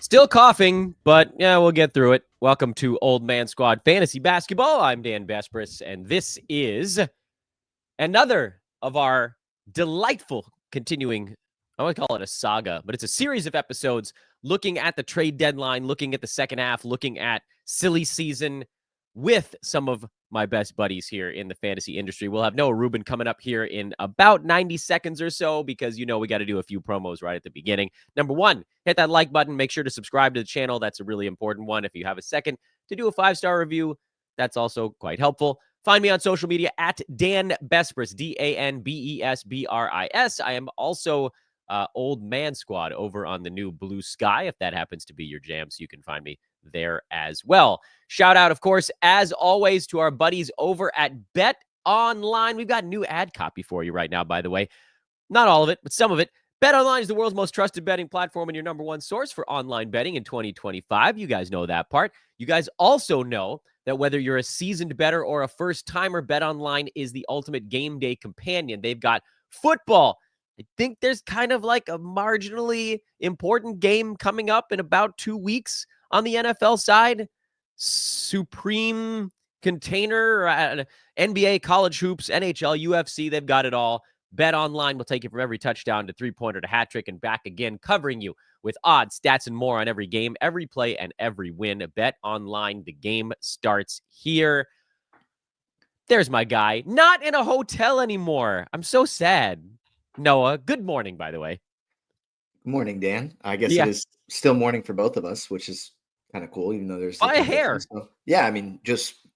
Still coughing, but yeah, we'll get through it. Welcome to Old Man Squad Fantasy Basketball. I'm Dan Vespris, and this is another of our delightful continuing, I want to call it a saga, but it's a series of episodes looking at the trade deadline, looking at the second half, looking at silly season with some of my best buddies here in the fantasy industry. We'll have Noah Rubin coming up here in about 90 seconds or so because, we got to do a few promos right at the beginning. Number one, hit that like button. Make sure to subscribe to the channel. That's a really important one. If you have a second to do a 5-star review, that's also quite helpful. Find me on social media at Dan Vespris, DanBesbris. I am also Old Man Squad over on the new Blue Sky, if that happens to be your jam, so you can find me there as well. Shout out, of course, as always, to our buddies over at Bet Online. We've got new ad copy for you right now, by the way. Not all of it, but some of it. Bet Online is the world's most trusted betting platform and your number one source for online betting in 2025. You guys know that part. You guys also know that whether you're a seasoned bettor or a first-timer, Bet Online is the ultimate game day companion. They've got football. I think there's kind of like a marginally important game coming up in about 2 weeks on the NFL side. Supreme container, NBA, college hoops, NHL, UFC, they've got it all. Bet Online will take you from every touchdown to three-pointer to hat trick and back again, covering you with odds, stats, and more on every game, every play, and every win. Bet Online, the game starts here. There's my guy. Not in a hotel anymore. I'm so sad. Noah, good morning, by the way. Good morning, Dan. I guess it is still morning for both of us, which is kind of cool, even though there's by a hair. So, yeah, I mean, just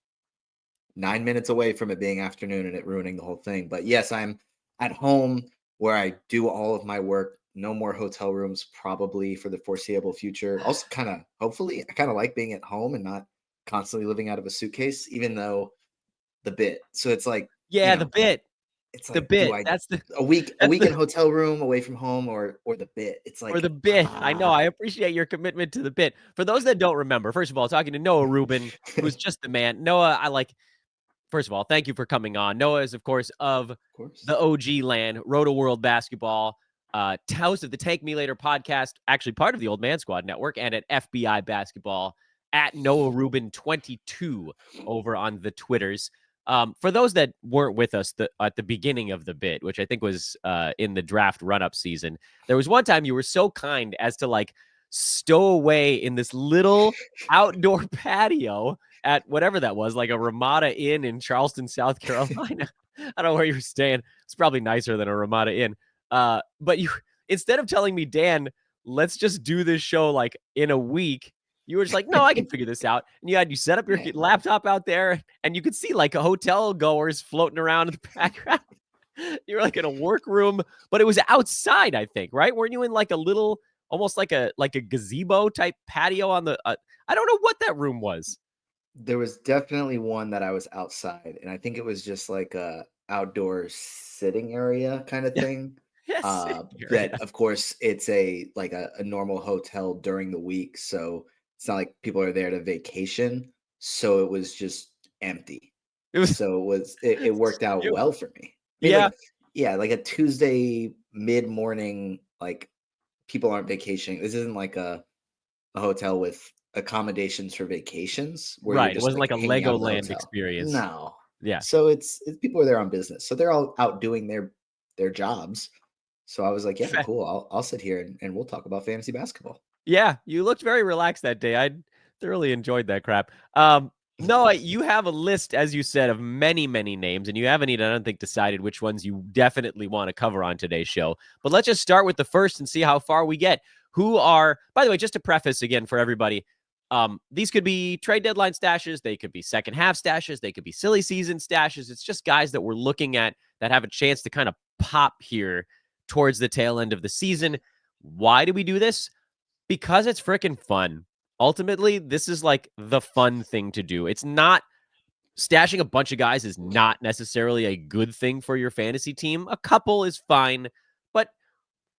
9 minutes away from it being afternoon and it ruining the whole thing. But yes, I'm at home where I do all of my work. No more hotel rooms, probably for the foreseeable future. Also, hopefully, I kind of like being at home and not constantly living out of a suitcase, even though the bit. So it's like, the bit. It's like the bit. That's a week in hotel room away from home or the bit. It's like, or the bit. I know. I appreciate your commitment to the bit. For those that don't remember, first of all, talking to Noah Rubin, who's just the man. Noah, first of all, thank you for coming on. Noah is, of course, the OG land, Roto World Basketball, host of the Take Me Later podcast, actually part of the Old Man Squad Network, and at FBI Basketball at Noah Rubin 22 over on the Twitters. For those that weren't with us at the beginning of the bit, which I think was in the draft run-up season, there was one time you were so kind as to stow away in this little outdoor patio at whatever that was, like a Ramada Inn in Charleston, South Carolina. I don't know where you were staying. It's probably nicer than a Ramada Inn. But you, instead of telling me, Dan, let's just do this show in a week, you were just like, no, I can figure this out. And you set up your laptop out there, and you could see a hotel goers floating around in the background. You were in a workroom, but it was outside, I think, right? Weren't you in a little, almost like a gazebo type patio on the? I don't know what that room was. There was definitely one that I was outside, and I think it was just a outdoor sitting area kind of thing. That of course it's a normal hotel during the week, so it's not like people are there to vacation, so it was just empty. It worked out well for me. A Tuesday mid-morning, people aren't vacationing. This isn't like a hotel with accommodations for vacations where right. It wasn't like a Legoland experience. No. Yeah. So it's people are there on business, so they're all out doing their jobs. So I was like, yeah, cool. I'll sit here and we'll talk about fantasy basketball. Yeah, you looked very relaxed that day. I thoroughly enjoyed that crap. Noah, you have a list, as you said, of many, many names, and you haven't even, I don't think, decided which ones you definitely want to cover on today's show. But let's just start with the first and see how far we get. Who are, by the way, just to preface again for everybody, these could be trade deadline stashes. They could be second half stashes. They could be silly season stashes. It's just guys that we're looking at that have a chance to kind of pop here towards the tail end of the season. Why do we do this? Because it's freaking fun. Ultimately, this is the fun thing to do. It's not stashing a bunch of guys is not necessarily a good thing for your fantasy team. A couple is fine, but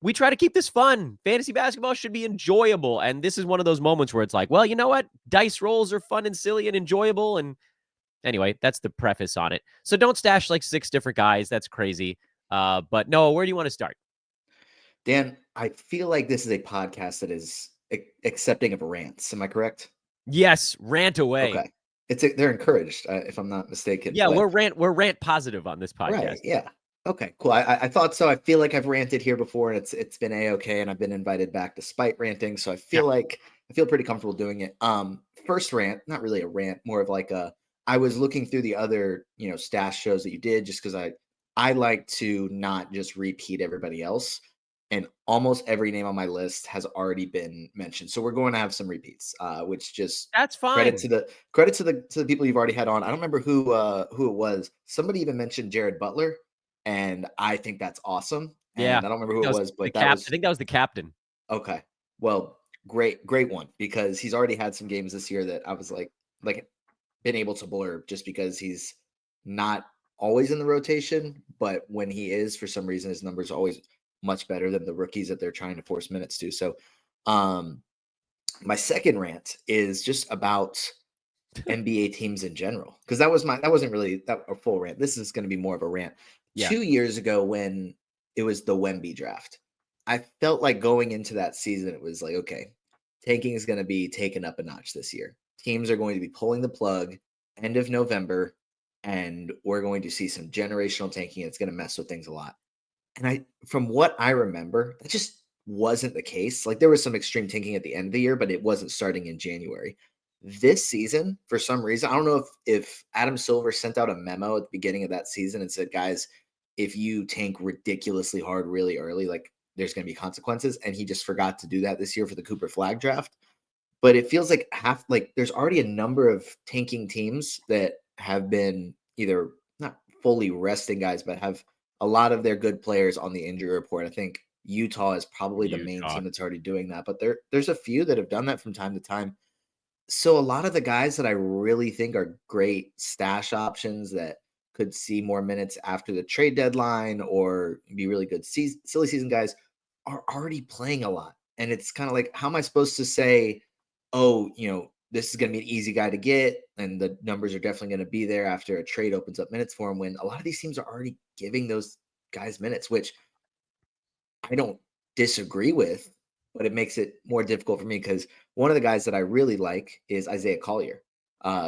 we try to keep this fun. Fantasy basketball should be enjoyable. And this is one of those moments where it's well, you know what? Dice rolls are fun and silly and enjoyable. And anyway, that's the preface on it. So don't stash 6 different guys. That's crazy. But Noah, where do you want to start? Dan, I feel like this is a podcast that is accepting of rants. Am I correct? Yes, rant away. Okay. They're encouraged, if I'm not mistaken. Yeah, But we're rant positive on this podcast. right, yeah. Okay, cool. I thought so. I feel like I've ranted here before, and it's been a-okay, and I've been invited back despite ranting. So Yeah. I feel pretty comfortable doing it. First rant, not really a rant, more of like I was looking through the other stash shows that you did, just because I like to not just repeat everybody else, and almost every name on my list has already been mentioned. So we're going to have some repeats, which just That's credit fine. to the people you've already had on. I don't remember who it was. Somebody even mentioned Jared Butler, and I think that's awesome. Yeah. And I don't remember I think who that it was was, the but that cap. I was think that was the captain. okay. Well, great one, because he's already had some games this year that I was like been able to blur, just because he's not always in the rotation, but when he is, for some reason, his numbers are always much better than the rookies that they're trying to force minutes to. So, my second rant is just about NBA teams in general, because that wasn't really a full rant. This is going to be more of a rant. Yeah. 2 years ago, when it was the Wemby draft, I felt like going into that season, it was like, okay, tanking is going to be taken up a notch this year. Teams are going to be pulling the plug end of November, and we're going to see some generational tanking. It's going to mess with things a lot. And from what I remember, that just wasn't the case. Like, there was some extreme tanking at the end of the year, but it wasn't starting in January. This season, for some reason, I don't know if Adam Silver sent out a memo at the beginning of that season and said, guys, if you tank ridiculously hard really early, like, there's going to be consequences. And he just forgot to do that this year for the Cooper Flag draft. But it feels like there's already a number of tanking teams that have been either not fully resting guys, but have a lot of their good players on the injury report. I think Utah is probably the main Utah. team that's already doing that, but there's a few that have done that from time to time. So a lot of the guys that I really think are great stash options that could see more minutes after the trade deadline or be really good silly season guys are already playing a lot. And it's kind of like, how am I supposed to say, oh, this is going to be an easy guy to get, and the numbers are definitely going to be there after a trade opens up minutes for him, when a lot of these teams are already giving those guys minutes, which I don't disagree with, but it makes it more difficult for me, because one of the guys that I really like is Isaiah Collier,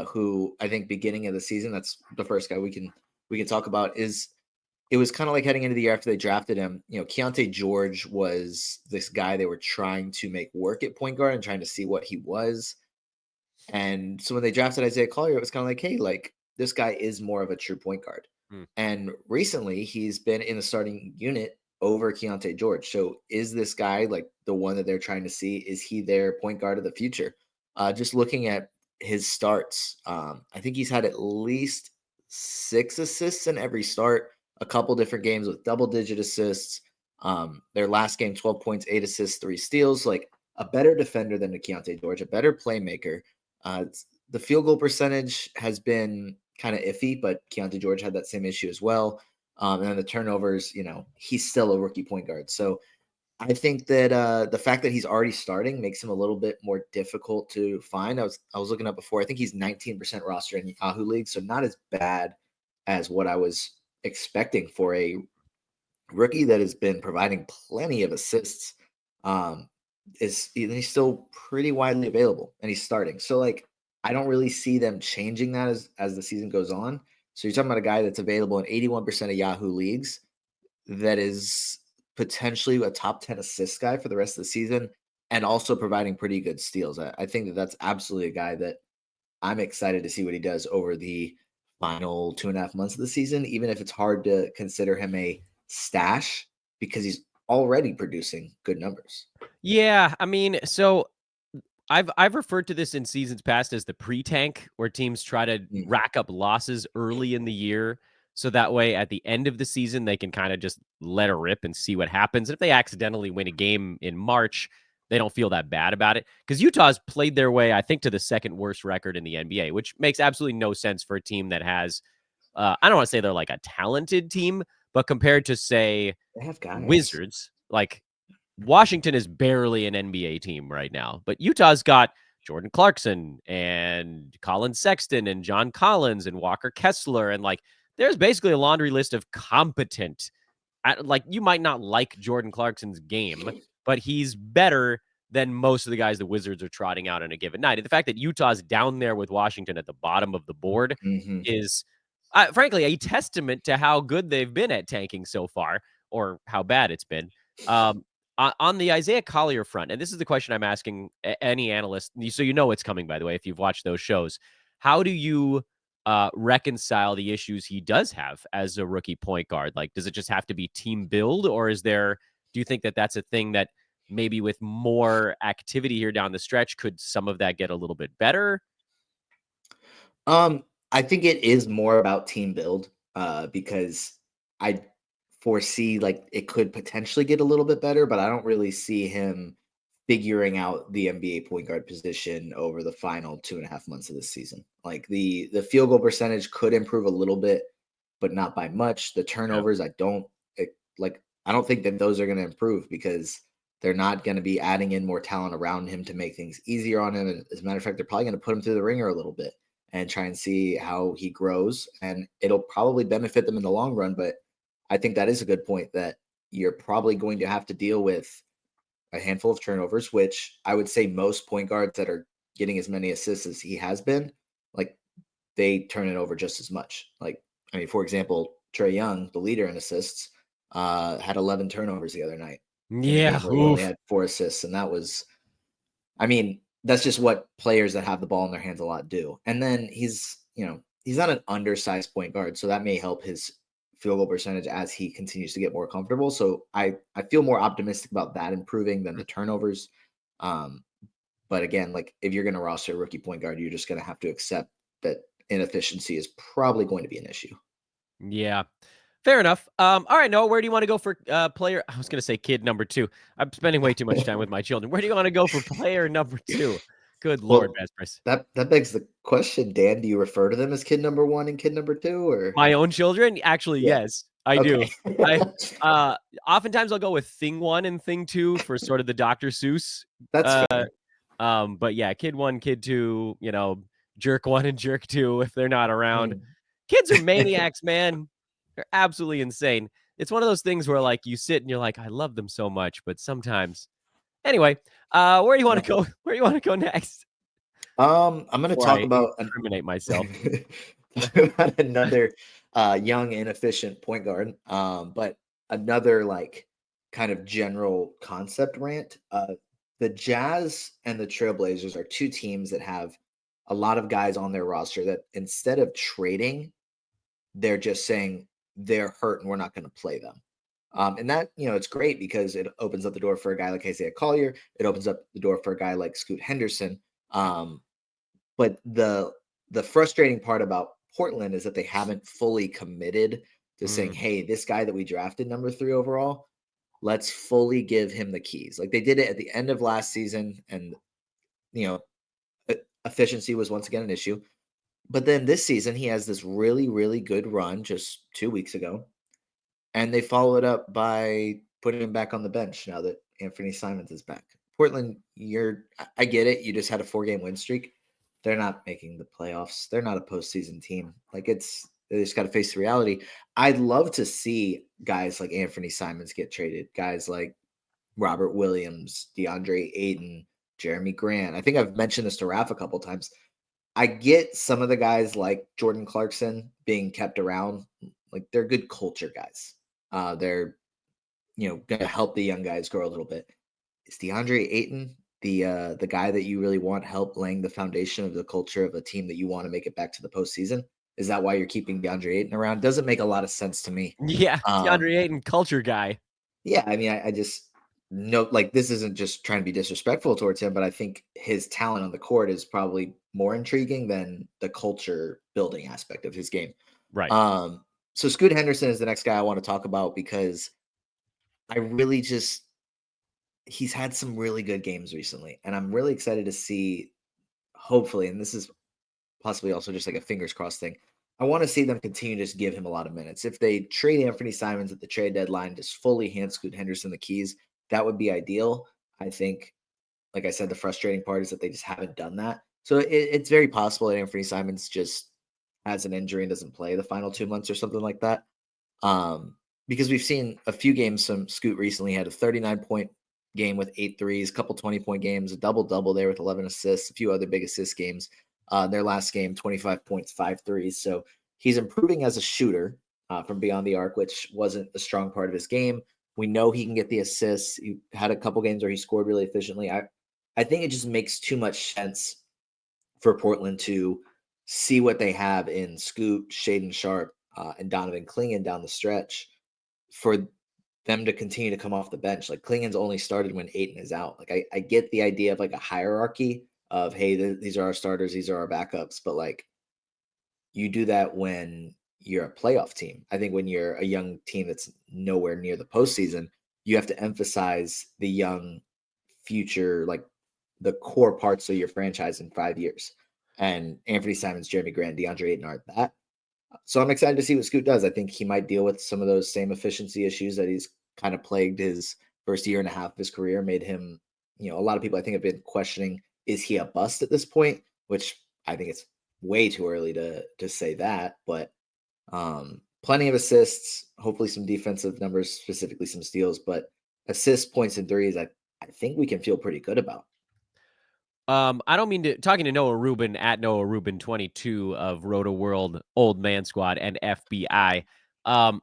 who I think beginning of the season, that's the first guy we can talk about. Is it was kind of like heading into the year after they drafted him, Keontae George was this guy they were trying to make work at point guard and trying to see what he was. And so when they drafted Isaiah Collier, it was kind of like, hey, like, this guy is more of a true point guard. And recently he's been in the starting unit over Keontae George. So is this guy like the one that they're trying to see? Is he their point guard of the future? Just looking at his starts, I think he's had at least 6 assists in every start, a couple different games with double-digit assists. Their last game, 12 points, 8 assists, 3 steals. Like, a better defender than Keontae George, a better playmaker. The field goal percentage has been kind of iffy, but Keontae George had that same issue as well. And then the turnovers, he's still a rookie point guard. So I think that the fact that he's already starting makes him a little bit more difficult to find. I was looking up before. I think he's 19% roster in Yahoo League, so not as bad as what I was expecting for a rookie that has been providing plenty of assists. He's still pretty widely available, and he's starting. So, like, I don't really see them changing that as the season goes on. So you're talking about a guy that's available in 81% of Yahoo leagues, that is potentially a top 10 assist guy for the rest of the season, and also providing pretty good steals. I think that's absolutely a guy that I'm excited to see what he does over the final 2.5 months of the season, even if it's hard to consider him a stash, because he's already producing good numbers. Yeah, I mean, so I've referred to this in seasons past as the pre-tank, where teams try to rack up losses early in the year, so that way at the end of the season they can kind of just let it rip and see what happens. And if they accidentally win a game in March, they don't feel that bad about it, because Utah's played their way, I think, to the second worst record in the NBA, which makes absolutely no sense for a team that has I don't want to say they're like a talented team, but compared to, say, They have guys. Wizards, like, Washington is barely an NBA team right now, but Utah's got Jordan Clarkson and Colin Sexton and John Collins and Walker Kessler. And, like, there's basically a laundry list of competent, like, you might not like Jordan Clarkson's game, but he's better than most of the guys the Wizards are trotting out on a given night. And the fact that Utah's down there with Washington at the bottom of the board is, frankly, a testament to how good they've been at tanking so far, or how bad it's been. On the Isaiah Collier front, and this is the question I'm asking any analyst, so you know it's coming, by the way, if you've watched those shows. How do you reconcile the issues he does have as a rookie point guard? Like, does it just have to be team build, or do you think that that's a thing that maybe with more activity here down the stretch, could some of that get a little bit better? I think it is more about team build, because I foresee like it could potentially get a little bit better, but I don't really see him figuring out the NBA point guard position over the final 2.5 months of the season. Like the field goal percentage could improve a little bit, but not by much. The turnovers, I don't think that those are going to improve because they're not going to be adding in more talent around him to make things easier on him. And as a matter of fact, they're probably going to put him through the ringer a little bit and try and see how he grows. And it'll probably benefit them in the long run. But I think that is a good point that you're probably going to have to deal with a handful of turnovers, which I would say most point guards that are getting as many assists as he has been, like they turn it over just as much. Like, I mean, for example, Trae Young, the leader in assists, had 11 turnovers the other night in a Yeah. game where he only had 4 assists. And that was, I mean, that's just what players that have the ball in their hands a lot do. And then he's not an undersized point guard, so that may help his field goal percentage as he continues to get more comfortable. So I feel more optimistic about that improving than the turnovers. But again, like if you're going to roster a rookie point guard, you're just going to have to accept that inefficiency is probably going to be an issue. Yeah. Fair enough. All right, Noah, where do you want to go for player? I was going to say kid number 2. I'm spending way too much time with my children. Where do you want to go for player number 2? Good Lord, Well, Vespers. that begs the question, Dan. Do you refer to them as kid number 1 and kid number 2, or My own children? Actually, yeah? yes, I do. Okay. I oftentimes I'll go with thing 1 and thing 2 for sort of the Dr. Seuss. That's Uh, fair. but yeah, kid 1, kid 2, jerk 1 and jerk 2 if they're not around. Mm. Kids are maniacs, man. They're absolutely insane. It's one of those things where like you sit and you're like, I love them so much, but sometimes. Anyway, where do you want to go? Where do you want to go next? I'm going to Before talk I about incriminate myself. another young, inefficient point guard. But another like kind of general concept rant. The Jazz and the Trailblazers are two teams that have a lot of guys on their roster that instead of trading, they're just saying they're hurt and we're not going to play them. And that, it's great because it opens up the door for a guy like Isaiah Collier. It opens up the door for a guy like Scoot Henderson. But the frustrating part about Portland is that they haven't fully committed to saying, hey, this guy that we drafted number 3 overall, let's fully give him the keys. Like they did it at the end of last season, and efficiency was once again an issue. But then this season, he has this really, really good run just 2 weeks ago. And they follow it up by putting him back on the bench now that Anthony Simons is back. Portland, I get it. You just had a 4-game win streak. They're not making the playoffs. They're not a postseason team. Like they just got to face the reality. I'd love to see guys like Anthony Simons get traded. Guys like Robert Williams, DeAndre Ayton, Jeremy Grant. I think I've mentioned this to Raph a couple times. I get some of the guys like Jordan Clarkson being kept around. Like they're good culture guys. They're going to help the young guys grow a little bit. Is DeAndre Ayton the guy that you really want help laying the foundation of the culture of a team that you want to make it back to the postseason? Is that why you're keeping DeAndre Ayton around? Doesn't make a lot of sense to me. Yeah, DeAndre Ayton, culture guy. Yeah, I mean, I just know like this isn't just trying to be disrespectful towards him, but I think his talent on the court is probably more intriguing than the culture building aspect of his game. Right. So Scoot Henderson is the next guy I want to talk about because I really he's had some really good games recently, and I'm really excited to see, hopefully, and this is possibly also just like a fingers crossed thing. I want to see them continue to just give him a lot of minutes. If they trade Anthony Simons at the trade deadline, just fully hand Scoot Henderson the keys, that would be ideal. I think, like I said, the frustrating part is that they just haven't done that. So it's very possible that Anthony Simons just has an injury and doesn't play the final 2 months or something like that. Because we've seen a few games from Scoot recently. He had a 39-point game with 8 threes, a couple 20-point games, a double-double there with 11 assists, a few other big assist games. Their last game, 25 points, 5 threes. So he's improving as a shooter from beyond the arc, which wasn't a strong part of his game. We know he can get the assists. He had a couple games where he scored really efficiently. I think it just makes too much sense for Portland to see what they have in Scoot, Shaedon Sharpe, and Donovan Clingan down the stretch for them to continue to come off the bench. Like Clingan's only started when Ayton is out. Like I get the idea of like a hierarchy of, hey, these are our starters, these are our backups, but like you do that when you're a playoff team. I think when you're a young team that's nowhere near the postseason, you have to emphasize the young future, like the core parts of your franchise in 5 years. And Anthony Simons, Jeremy Grant, DeAndre Ayton aren't that. So I'm excited to see what Scoot does. I think he might deal with some of those same efficiency issues that he's kind of plagued his first year and a half of his career, made him, a lot of people I think have been questioning, is he a bust at this point? Which I think it's way too early to say that, but plenty of assists, hopefully some defensive numbers, specifically some steals, but assists, points, and threes, I think we can feel pretty good about. I don't mean to talking to Noah Rubin at Noah Rubin 22 of Roto World, Old Man Squad, and FBI. And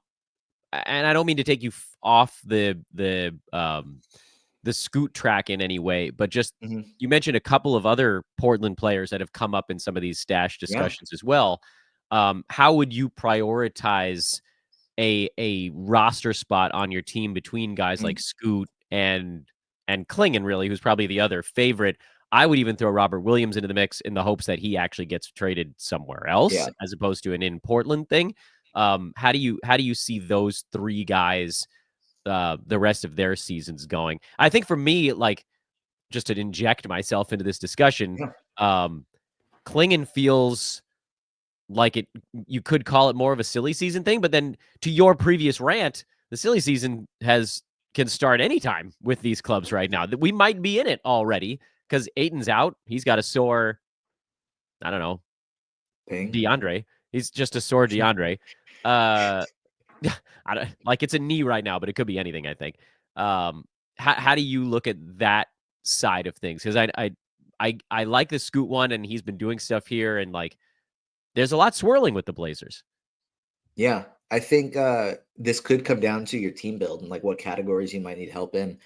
I don't mean to take you off the Scoot track in any way, but just you mentioned a couple of other Portland players that have come up in some of these stash discussions as well. How would you prioritize a roster spot on your team between guys like Scoot and Clingan, really, who's probably the other favorite? I would even throw Robert Williams into the mix in the hopes that he actually gets traded somewhere else as opposed to an in Portland thing. How do you see those three guys the rest of their seasons going? I think for me, like, just to inject myself into this discussion, Clingan feels like you could call it more of a silly season thing, but then to your previous rant, the silly season can start anytime with these clubs right now. That we might be in it already because Ayton's out. He's got a sore, I don't know, DeAndre. He's just a sore DeAndre. I don't, like, it's a knee right now, but it could be anything, I think. How do you look at that side of things? Because I like the Scoot one, and he's been doing stuff here, and like there's a lot swirling with the Blazers. Yeah, I think this could come down to your team build and like what categories you might need help in,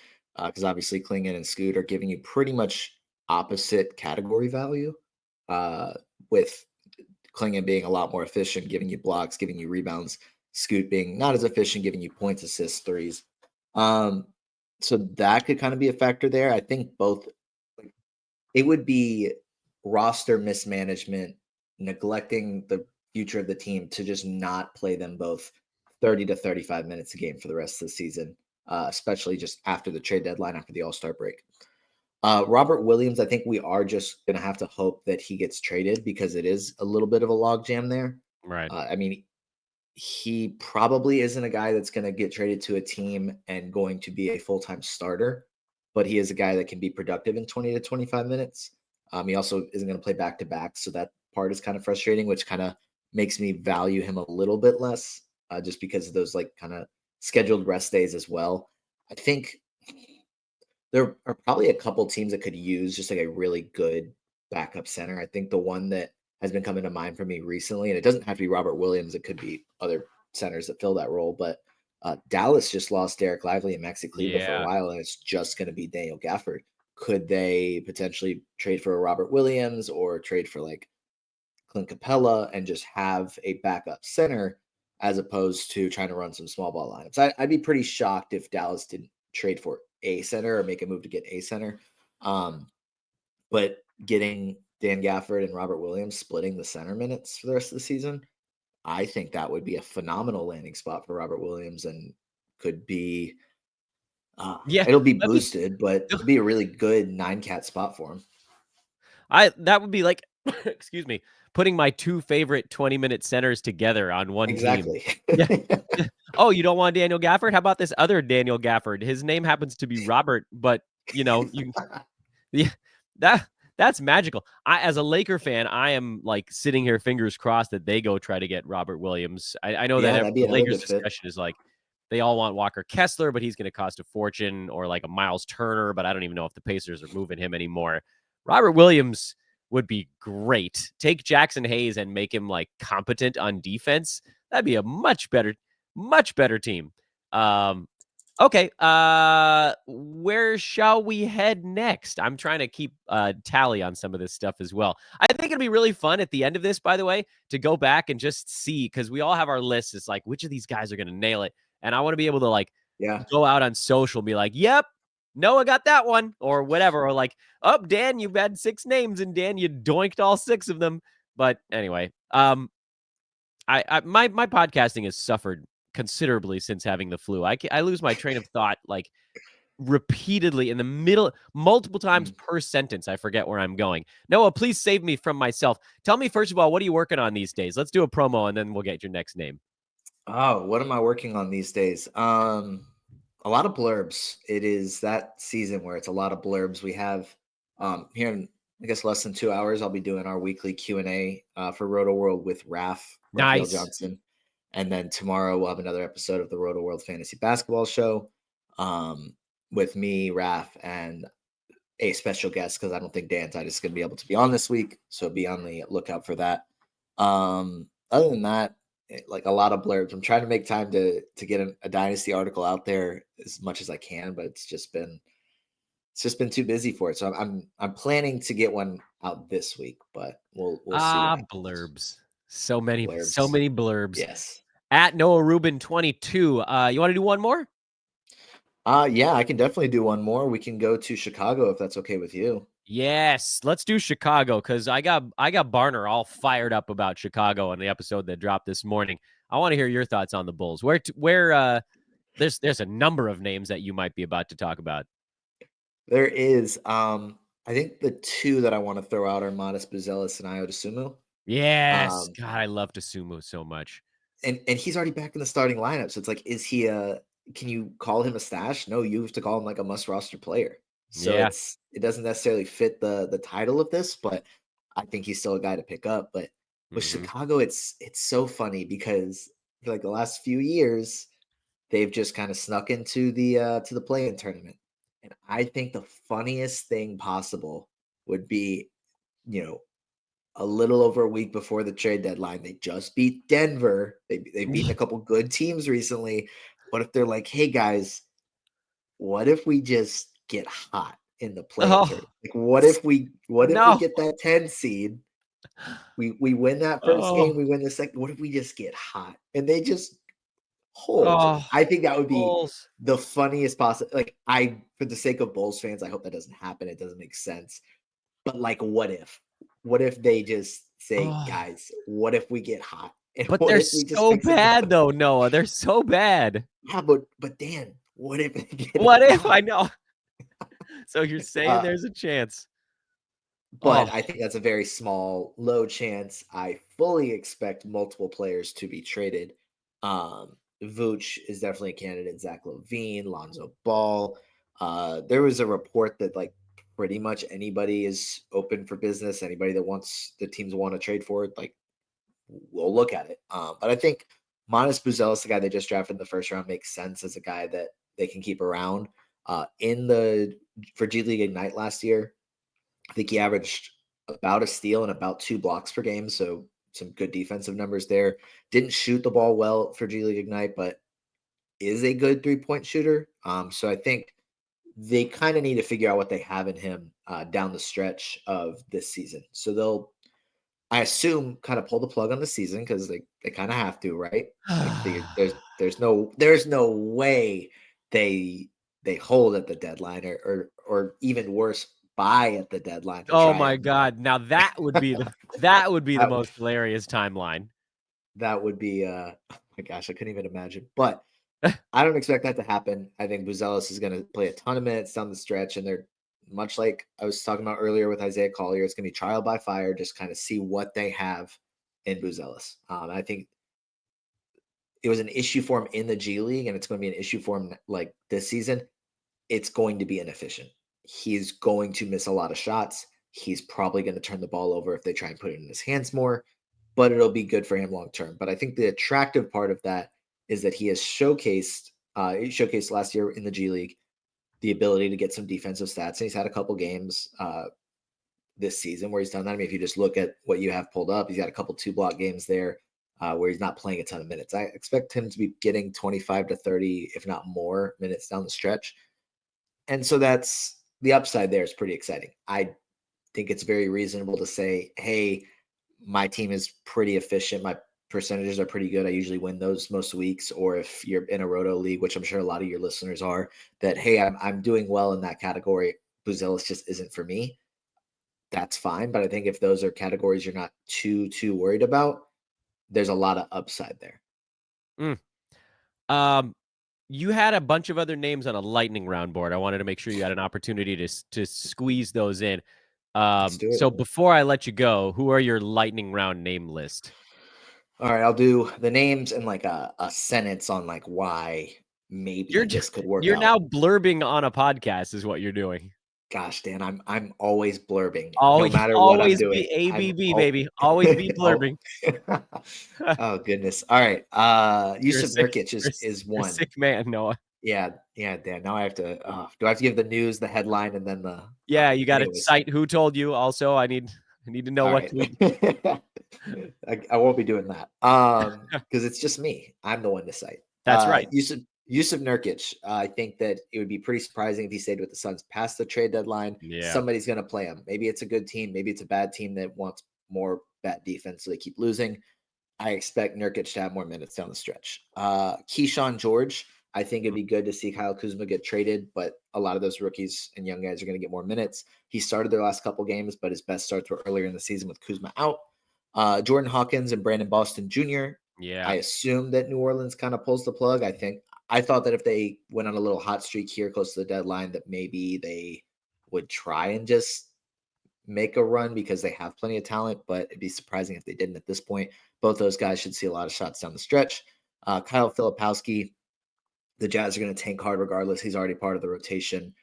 because obviously Clingan and Scoot are giving you pretty much opposite category value, with Clingan being a lot more efficient, giving you blocks, giving you rebounds. Scoot being not as efficient, giving you points, assists, threes. So that could kind of be a factor there. I think both, like, it would be roster mismanagement, neglecting the future of the team to just not play them both 30 to 35 minutes a game for the rest of the season, especially just after the trade deadline, after the All-Star break. Robert Williams, I think we are just going to have to hope that he gets traded because it is a little bit of a logjam there. Right. I mean, he probably isn't a guy that's going to get traded to a team and going to be a full-time starter, but he is a guy that can be productive in 20 to 25 minutes. He also isn't going to play back-to-back, so that part is kind of frustrating, which kind of makes me value him a little bit less, just because of those like kind of scheduled rest days as well. I think there are probably a couple teams that could use just like a really good backup center. I think the one that has been coming to mind for me recently, and it doesn't have to be Robert Williams, it could be other centers that fill that role, but Dallas just lost Derek Lively and Maxi Kleber for a while, and it's just going to be Daniel Gafford. Could they potentially trade for a Robert Williams or trade for like Clint Capella and just have a backup center as opposed to trying to run some small ball lineups? I'd be pretty shocked if Dallas didn't trade for a center or make a move to get a center. But getting Dan Gafford and Robert Williams splitting the center minutes for the rest of the season, I think that would be a phenomenal landing spot for Robert Williams and could be it'll be boosted, but it'll be a really good 9-cat spot for him. That would be like excuse me, putting my two favorite 20-minute centers together on one team. Yeah. Oh, you don't want Daniel Gafford? How about this other Daniel Gafford? His name happens to be Robert, but yeah, that's magical. As a Laker fan, I am like sitting here fingers crossed that they go try to get Robert Williams. I know that the Lakers discussion is like, They all want Walker Kessler, but he's going to cost a fortune, or like a Miles Turner, but I don't even know if the Pacers are moving him anymore. Robert Williams would be great. Take Jackson Hayes and make him like competent on defense. That'd be a much better team. Okay. Where shall we head next? I'm trying to keep tally on some of this stuff as well. I think it'd be really fun at the end of this, by the way, to go back and just see, because we all have our lists. It's like, which of these guys are going to nail it? And I want to be able to like go out on social and be like, yep, Noah got that one, or whatever. Or like, oh, Dan, you've had 6 names, and Dan, you doinked all 6 of them. But anyway, my podcasting has suffered considerably since having the flu. I lose my train of thought like repeatedly in the middle, multiple times per sentence. I forget where I'm going. Noah, please save me from myself. Tell me, first of all, what are you working on these days? Let's do a promo and then we'll get your next name. Oh, what am I working on these days? A lot of blurbs. It is that season where it's a lot of blurbs. We have here in, I guess, less than 2 hours, I'll be doing our weekly Q&A for Roto World with Raphael Johnson. And then tomorrow we'll have another episode of the Roto World Fantasy Basketball Show with me, Raph, and a special guest, because I don't think Dan Titus is going to be able to be on this week. So be on the lookout for that. Other than that, like a lot of blurbs. I'm trying to make time to get a Dynasty article out there as much as I can, but it's just been too busy for it. So I'm planning to get one out this week, but we'll see. Blurbs. So many blurbs. Yes. At Noah Rubin 22. You want to do one more? Yeah, I can definitely do one more. We can go to Chicago if that's okay with you. Yes, let's do Chicago, because I got Barner all fired up about Chicago on the episode that dropped this morning. I want to hear your thoughts on the Bulls. There's a number of names that you might be about to talk about. There is. I think the 2 that I want to throw out are Modest Buzelis and Dosunmu. Yes, God, I love Dosunmu so much. And he's already back in the starting lineup, so it's like, is he can you call him a stash? No, you have to call him like a must roster player. So it doesn't necessarily fit the title of this, but I think he's still a guy to pick up. But with Chicago, it's so funny because for like the last few years, they've just kind of snuck into the play-in tournament. And I think the funniest thing possible would be, a little over a week before the trade deadline, they just beat Denver. They've beaten a couple good teams recently. What if they're like, hey guys, what if we just get hot in the play-in tournament? Like, what if we get that 10 seed? We win that first game, we win the second. What if we just get hot? And they just hold. I think that would be the funniest possible. Like, for the sake of Bulls fans, I hope that doesn't happen. It doesn't make sense. But like, what if? What if they just say, guys, what if we get hot? And but they're so bad, though, Noah. They're so bad. Yeah, but Dan, what if they get hot? I know. So you're saying there's a chance. But I think that's a very small, low chance. I fully expect multiple players to be traded. Vooch is definitely a candidate. Zach LaVine, Lonzo Ball. There was a report that like pretty much anybody is open for business. Anybody that the teams want to trade for it, like we'll look at it. But I think Modest Buzelis, the guy they just drafted in the first round, makes sense as a guy that they can keep around. For G League Ignite last year, I think he averaged about a steal and about 2 blocks per game. So some good defensive numbers there. Didn't shoot the ball well for G League Ignite, but is a good 3-point shooter. So I think they kind of need to figure out what they have in him down the stretch of this season. So I assume, kind of pull the plug on the season because they kind of have to, right? Like there's no way they hold at the deadline or even worse, buy at the deadline. Oh my God! Now that would be the most hilarious timeline. That would be oh my gosh, I couldn't even imagine. But I don't expect that to happen. I think Buzelis is going to play a ton of minutes down the stretch, and they're much like I was talking about earlier with Isaiah Collier. It's going to be trial by fire, just kind of see what they have in Buzelis. I think it was an issue for him in the G League, and it's going to be an issue for him like this season. It's going to be inefficient. He's going to miss a lot of shots. He's probably going to turn the ball over if they try and put it in his hands more, but it'll be good for him long term. But I think the attractive part of that is that he has showcased He showcased last year in the G League the ability to get some defensive stats, and he's had a couple games this season where he's done that. I mean, if you just look at what you have pulled up, he's got a couple 2-block games there where he's not playing a ton of minutes. I expect him to be getting 25 to 30, if not more, minutes down the stretch. And so that's the upside there is pretty exciting. I think it's very reasonable to say, hey, my team is pretty efficient. My percentages are pretty good. I usually win those most weeks. Or if you're in a roto league, which I'm sure a lot of your listeners are, that, hey, I'm doing well in that category. Buzelis just isn't for me. That's fine. But I think if those are categories you're not too worried about, there's a lot of upside there. You had a bunch of other names on a lightning round board. I wanted to make sure you had an opportunity to squeeze those in. Let's do it. So before I let you go, who are your lightning round name list? All right, I'll do the names and like a sentence on like why maybe this could work. You're now blurbing on a podcast, is what you're doing. Gosh, Dan, I'm always blurbing. Always, no matter what I'm doing. Always be ABB, baby. Always be blurbing. Oh goodness. All right. Jusuf Nurkic is one. Sick man, Noah. Yeah, Dan. Now I have to. Do I have to give the news, the headline, and then the? Yeah, you got to cite who told you. Also, I need to know what tweet. I won't be doing that. Because it's just me. I'm the one to cite. That's right. Jusuf Nurkic, I think that it would be pretty surprising if he stayed with the Suns past the trade deadline. Yeah. Somebody's going to play him. Maybe it's a good team. Maybe it's a bad team that wants more bad defense, so they keep losing. I expect Nurkic to have more minutes down the stretch. Kyshawn George, I think it'd be good to see Kyle Kuzma get traded, but a lot of those rookies and young guys are going to get more minutes. He started their last couple games, but his best starts were earlier in the season with Kuzma out. Jordan Hawkins and Brandon Boston Jr. Yeah. I assume that New Orleans kind of pulls the plug. I thought that if they went on a little hot streak here close to the deadline, that maybe they would try and just make a run because they have plenty of talent, but it'd be surprising if they didn't at this point. Both those guys should see a lot of shots down the stretch. Kyle Filipowski, the Jazz are going to tank hard regardless. He's already part of the rotation.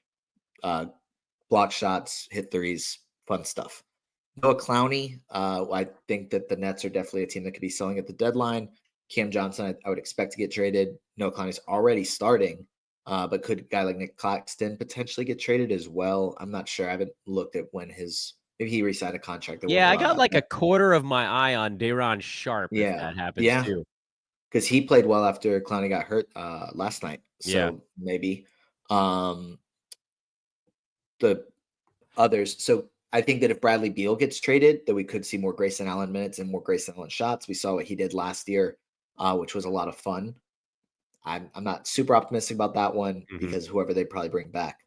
Block shots, hit threes, fun stuff. Noah Clowney, I think that the Nets are definitely a team that could be selling at the deadline. Cam Johnson, I would expect to get traded. Noah Clowney's already starting, but could a guy like Nick Claxton potentially get traded as well? I'm not sure. I haven't looked at when maybe he re-signed a contract. Yeah, I got like a quarter of my eye on Day'Ron Sharp if that happens too. Because he played well after Clowney got hurt last night. So maybe the others. So I think that if Bradley Beal gets traded, that we could see more Grayson Allen minutes and more Grayson Allen shots. We saw what he did last year, which was a lot of fun. I'm not super optimistic about that one because whoever they probably bring back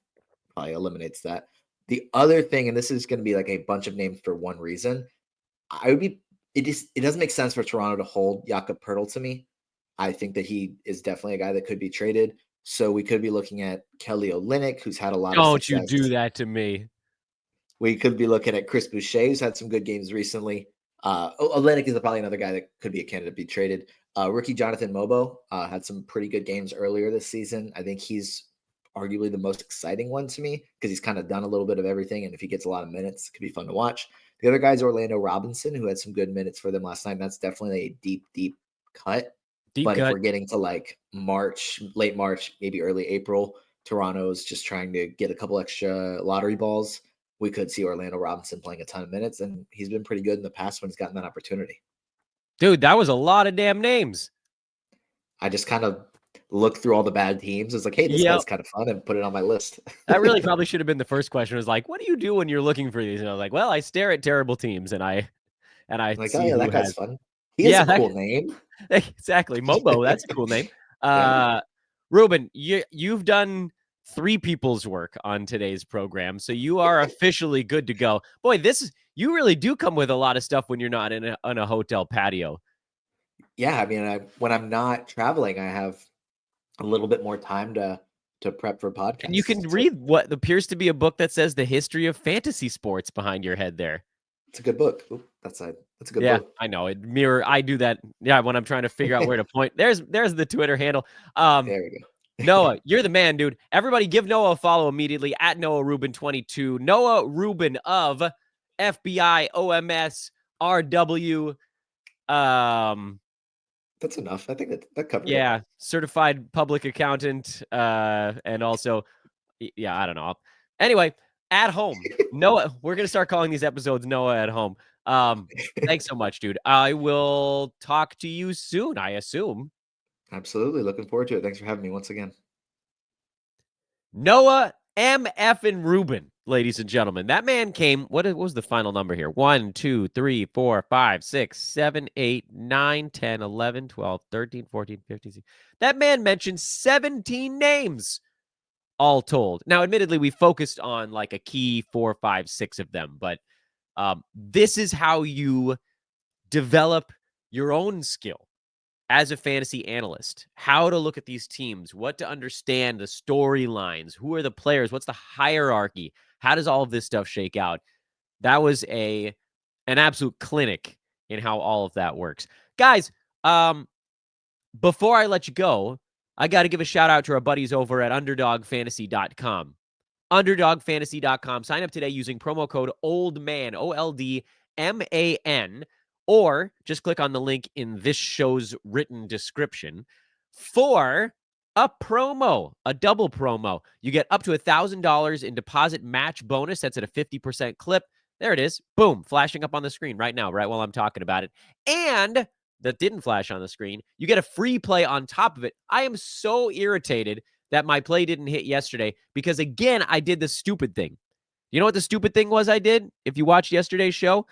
probably eliminates that. The other thing, and this is going to be like a bunch of names for one reason, it doesn't make sense for Toronto to hold Jakob Poeltl to me. I think that he is definitely a guy that could be traded. So we could be looking at Kelly Olynyk, who's had a lot of success. Don't you do that to me. We could be looking at Chris Boucher, who's had some good games recently. Olynyk is probably another guy that could be a candidate to be traded. Rookie Jonathan Mogbo had some pretty good games earlier this season. I think he's arguably the most exciting one to me because he's kind of done a little bit of everything. And if he gets a lot of minutes, it could be fun to watch. The other guy is Orlando Robinson, who had some good minutes for them last night. And that's definitely a deep cut. If we're getting to like March, late March, maybe early April, Toronto's just trying to get a couple extra lottery balls. We could see Orlando Robinson playing a ton of minutes, and he's been pretty good in the past when he's gotten that opportunity. Dude, that was a lot of damn names. I just kind of looked through all the bad teams. I was like, hey, this guy's kind of fun, and put it on my list. That really probably should have been the first question. It was like, what do you do when you're looking for these? And I was like, well, I stare at terrible teams, and I like, see that guy's fun. He has a cool name. Exactly. Mogbo, that's a cool name. Rubin, you've done 3 people's work on today's program, so you are officially good to go. Boy, you really do come with a lot of stuff when you're not on a hotel patio. Yeah, I mean, when I'm not traveling, I have a little bit more time to prep for podcasts. And you can read what appears to be a book that says the history of fantasy sports behind your head there. It's a good book. Ooh, that's a good book. Yeah, I know. I do that. Yeah, when I'm trying to figure out where to point. There's the Twitter handle. There we go. Noah, you're the man, dude. Everybody give Noah a follow immediately at Noah Rubin 22. Noah Rubin of FBI, OMS, RW, That's enough. I think that covered it. Yeah, certified public accountant, and also, yeah, I don't know. Anyway, at home, Noah. We're gonna start calling these episodes Noah at home. Thanks so much, dude. I will talk to you soon, I assume. Absolutely. Looking forward to it. Thanks for having me once again. Noah M.F. and Rubin, ladies and gentlemen. That man came. What was the final number here? 1, 2, 3, 4, 5, 6, 7, 8, 9, 10, 11, 12, 13, 14, 15, 16. That man mentioned 17 names, all told. Now, admittedly, we focused on like a key 4, 5, 6 of them, but this is how you develop your own skill as a fantasy analyst, how to look at these teams, what to understand, the storylines, who are the players, what's the hierarchy, how does all of this stuff shake out. That was an absolute clinic in how all of that works. Guys, before I let you go, I got to give a shout out to our buddies over at underdogfantasy.com. Underdogfantasy.com. Sign up today using promo code OLDMAN, OLDMAN, or just click on the link in this show's written description for a promo, a double promo. You get up to $1,000 in deposit match bonus. That's at a 50% clip. There it is. Boom, flashing up on the screen right now, right while I'm talking about it. And that didn't flash on the screen, you get a free play on top of it. I am so irritated that my play didn't hit yesterday because, again, I did the stupid thing. You know what the stupid thing was I did? If you watched yesterday's show,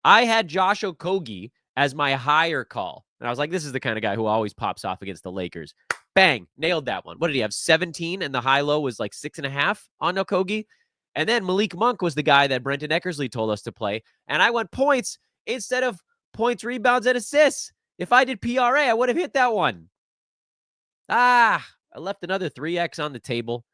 I had Josh Okogie as my higher call. And I was like, this is the kind of guy who always pops off against the Lakers. Bang, nailed that one. What did he have? 17, and the high-low was like 6.5 on Okogie. And then Malik Monk was the guy that Brenton Eckersley told us to play. And I went points instead of points, rebounds, and assists. If I did PRA, I would have hit that one. I left another 3X on the table.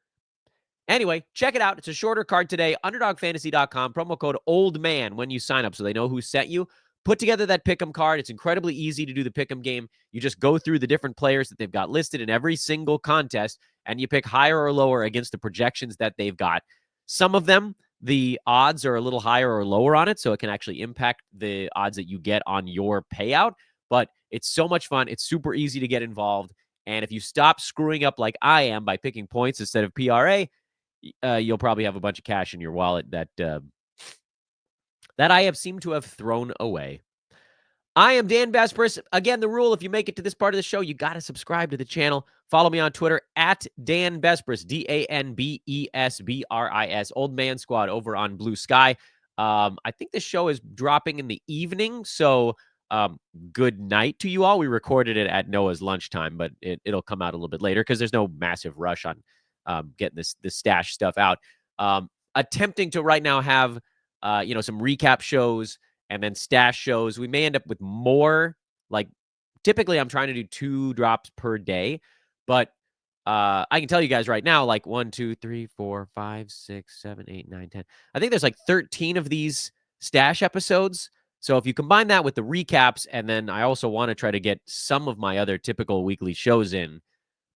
Anyway, check it out. It's a shorter card today. UnderdogFantasy.com. Promo code OLDMAN when you sign up so they know who sent you. Put together that pick'em card. It's incredibly easy to do the pick'em game. You just go through the different players that they've got listed in every single contest, and you pick higher or lower against the projections that they've got. Some of them, the odds are a little higher or lower on it, so it can actually impact the odds that you get on your payout. But it's so much fun. It's super easy to get involved. And if you stop screwing up like I am by picking points instead of PRA, you'll probably have a bunch of cash in your wallet that I have seemed to have thrown away. I am Dan Besbris. Again, the rule, if you make it to this part of the show, you got to subscribe to the channel. Follow me on Twitter at Dan Besbris, DANBESBRIS, Old Man Squad over on Blue Sky. I think this show is dropping in the evening, so good night to you all. We recorded it at Noah's lunchtime, but it'll come out a little bit later because there's no massive rush on getting this stash stuff out. Attempting to right now have some recap shows and then stash shows. We may end up with more. Like typically I'm trying to do 2 drops per day, but I can tell you guys right now, like 1, 2, 3, 4, 5, 6, 7, 8, 9, 10. I think there's like 13 of these stash episodes. So if you combine that with the recaps, and then I also want to try to get some of my other typical weekly shows in,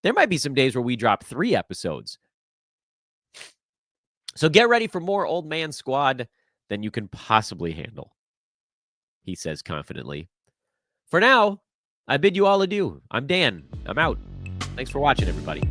there might be some days where we drop 3 episodes. So get ready for more Old Man Squad than you can possibly handle, he says confidently. For now, I bid you all adieu. I'm Dan. I'm out. Thanks for watching, everybody.